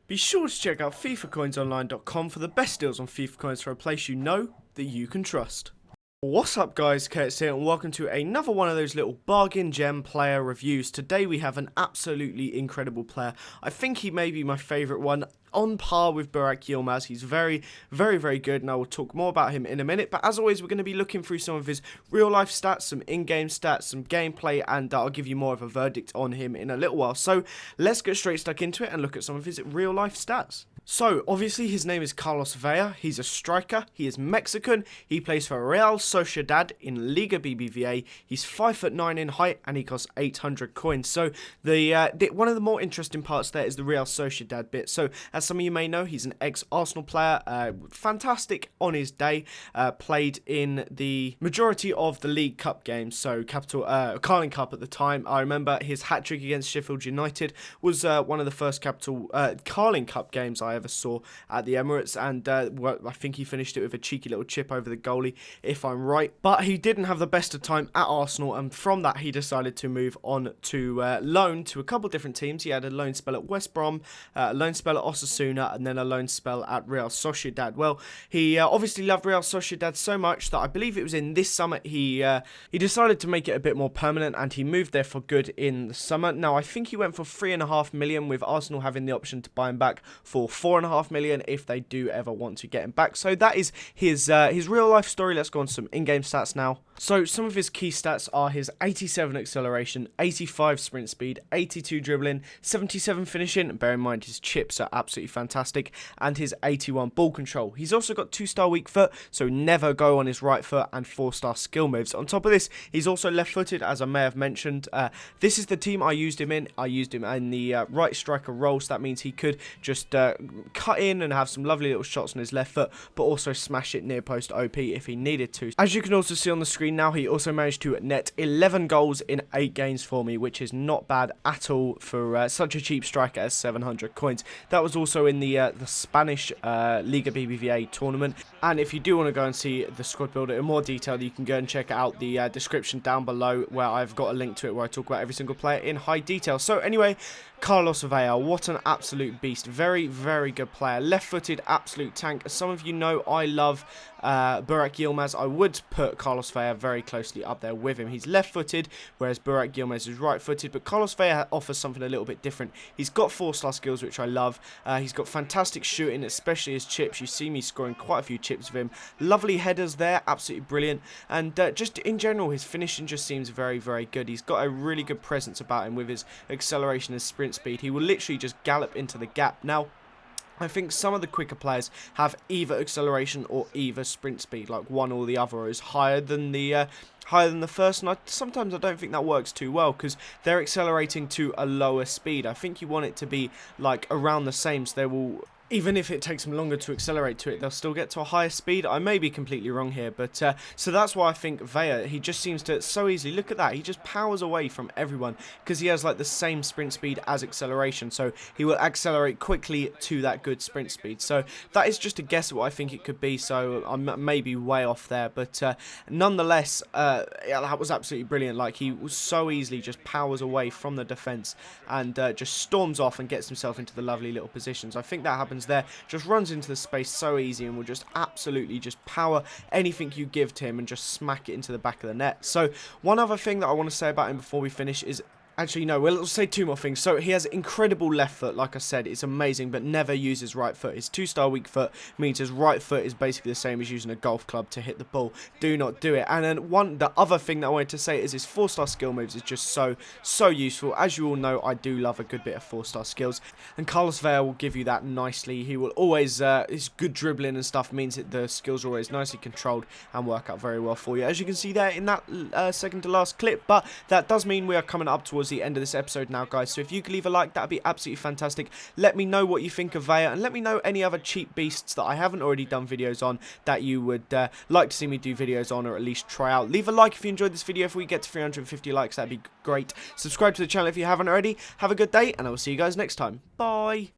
Be sure to check out FIFAcoinsonline.com for the best deals on FIFA coins for a place you know that you can trust. What's up guys, Curtis here and welcome to another one of those little bargain gem player reviews. Today we have an absolutely incredible player. I think he may be my favourite one, on par with Burak Yilmaz. He's very good, and I will talk more about him in a minute. But as always, we're going to be looking through some of his real life stats, some in-game stats, some gameplay, and I'll give you more of a verdict on him in a little while. So let's get straight stuck into it and look at some of his real life stats. So, obviously, his name is Carlos Vela. He's a striker. He is Mexican. He plays for Real Sociedad in Liga BBVA. He's 5'9" in height, and he costs 800 coins. So, one of the more interesting parts there is the Real Sociedad bit. So, as some of you may know, he's an ex-Arsenal player. Fantastic on his day. Played in the majority of the League Cup games. So, Carling Cup at the time. I remember his hat-trick against Sheffield United was one of the first Carling Cup games I ever saw at the Emirates, and I think he finished it with a cheeky little chip over the goalie, if I'm right. But he didn't have the best of time at Arsenal, and from that he decided to move on to loan to a couple different teams. He had a loan spell at West Brom, a loan spell at Osasuna, and then a loan spell at Real Sociedad. Well, he obviously loved Real Sociedad so much that I believe it was in this summer he decided to make it a bit more permanent, and he moved there for good in the summer. Now, I think he went for $3.5 million, with Arsenal having the option to buy him back for $4.5 million if they do ever want to get him back. So that is his real life story. Let's go on some in-game stats now. So some of his key stats are his 87 acceleration, 85 sprint speed, 82 dribbling, 77 finishing, and bear in mind his chips are absolutely fantastic, and his 81 ball control. He's also got 2-star weak foot, so never go on his right foot, and 4-star skill moves. On top of this, he's also left-footed, as I may have mentioned. This is the team I used him in. I used him in the right striker role, so that means he could just cut in and have some lovely little shots on his left foot, but also smash it near post OP if he needed to. As you can also see on the screen now, he also managed to net 11 goals in 8 games for me, which is not bad at all for such a cheap striker as 700 coins. That was also in the Spanish Liga BBVA tournament, and if you do want to go and see the squad builder in more detail, you can go and check out the description down below, where I've got a link to it where I talk about every single player in high detail. So anyway, Carlos Vela, what an absolute beast. Very good player. Left-footed, absolute tank. As some of you know, I love Burak Yilmaz. I would put Carlos Vela very closely up there with him. He's left-footed, whereas Burak Yilmaz is right-footed, but Carlos Vela offers something a little bit different. He's got 4-star skills, which I love. He's got fantastic shooting, especially his chips. You see me scoring quite a few chips with him. Lovely headers there, absolutely brilliant. And just in general, his finishing just seems very good. He's got a really good presence about him with his acceleration and sprint speed. He will literally just gallop into the gap. Now, I think some of the quicker players have either acceleration or either sprint speed, like one or the other, or is higher than the first, and sometimes I don't think that works too well, because they're accelerating to a lower speed. I think you want it to be like around the same, so they will, even if it takes them longer to accelerate to it, they'll still get to a higher speed. I may be completely wrong here, but so that's why I think Vela, he just seems to so easily, look at that, he just powers away from everyone, because he has like the same sprint speed as acceleration, so he will accelerate quickly to that good sprint speed. So that is just a guess at what I think it could be, so I may be way off there, but nonetheless, yeah, that was absolutely brilliant. Like, he was so easily just powers away from the defense and just storms off and gets himself into the lovely little positions. I think that happens there, just runs into the space so easy and will just absolutely just power anything you give to him and just smack it into the back of the net. So one other thing that I want to say about him before we finish is, actually, no, we'll say 2 more things. So he has incredible left foot, like I said, it's amazing, but never uses right foot. His 2-star weak foot means his right foot is basically the same as using a golf club to hit the ball. Do not do it. And then the other thing that I wanted to say is his 4-star skill moves is just so useful. As you all know, I do love a good bit of 4-star skills, and Carlos Vela will give you that nicely. He will always, his good dribbling and stuff means that the skills are always nicely controlled and work out very well for you, as you can see there in that second to last clip. But that does mean we are coming up towards the end of this episode now, guys, so if you could leave a like, that would be absolutely fantastic. Let me know what you think of Vela, and let me know any other cheap beasts that I haven't already done videos on that you would like to see me do videos on, or at least try out. Leave a like if you enjoyed this video. If we get to 350 likes, that'd be great. Subscribe to the channel if you haven't already. Have a good day, and I will see you guys next time. Bye.